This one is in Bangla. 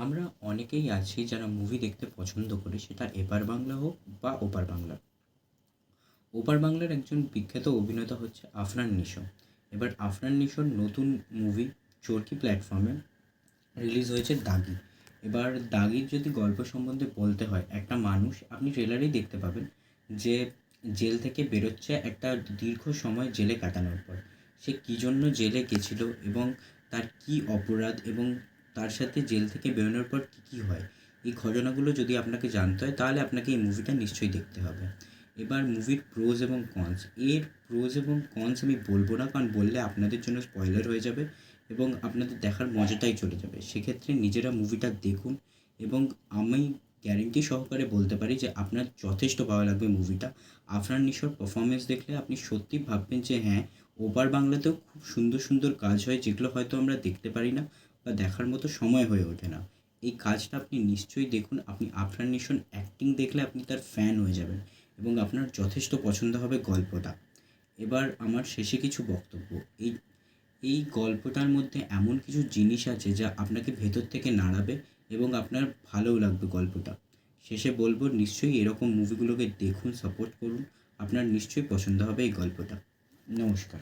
আমরা অনেকেই আছি যারা মুভি দেখতে পছন্দ করি, সেটা এপার বাংলা হোক বা ওপার বাংলা। ওপার বাংলার একজন বিখ্যাত অভিনেতা হচ্ছে আফরান নিশো। এবার আফরান নিশোর নতুন মুভি চরকি প্ল্যাটফর্মে রিলিজ হয়েছে দাগি। এবার দাগির যদি গল্প সম্বন্ধে বলতে হয়, একটা মানুষ, আপনি ট্রেলারেই দেখতে পাবেন যে জেল থেকে বেরোচ্ছে একটা দীর্ঘ সময় জেলে কাটানোর পর। সে কী জন্য জেলে গেছিল এবং তার কী অপরাধ এবং তার সাথে জেল থেকে বেরোনোর পর কী কী হয়, এই ঘটনাগুলো যদি আপনাকে জানতে হয় তাহলে আপনাকে এই মুভিটা নিশ্চয়ই দেখতে হবে। এবার মুভির প্রোজ এবং কনস, এর প্রোজ এবং কনস আমি বলবো না, কারণ বললে আপনাদের জন্য স্পয়লার হয়ে যাবে এবং আপনাদের দেখার মজাটাই চলে যাবে। সেক্ষেত্রে নিজেরা মুভিটা দেখুন এবং আমি গ্যারেন্টি সহকারে বলতে পারি যে আপনার যথেষ্ট ভালো লাগবে মুভিটা। আফরান নিশোর পারফরমেন্স দেখলে আপনি সত্যিই ভাববেন যে হ্যাঁ, ওপার বাংলাতেও খুব সুন্দর সুন্দর কাজ হয় যেগুলো হয়তো আমরা দেখতে পারি না বা দেখার মতো সময় হয়ে ওঠে না। এই কাজটা আপনি নিশ্চয়ই দেখুন। আপনি আফরান নিশোর অ্যাক্টিং দেখলে আপনি তার ফ্যান হয়ে যাবেন এবং আপনার যথেষ্ট পছন্দ হবে গল্পটা। এবার আমার শেষে কিছু বক্তব্য। এই এই গল্পটার মধ্যে এমন কিছু জিনিস আছে যা আপনাকে ভেতর থেকে নাড়াবে এবং আপনার ভালোও লাগবে গল্পটা। শেষে বলব, নিশ্চয়ই এরকম মুভিগুলোকে দেখুন, সাপোর্ট করুন। আপনার নিশ্চয়ই পছন্দ হবে এই গল্পটা। নমস্কার।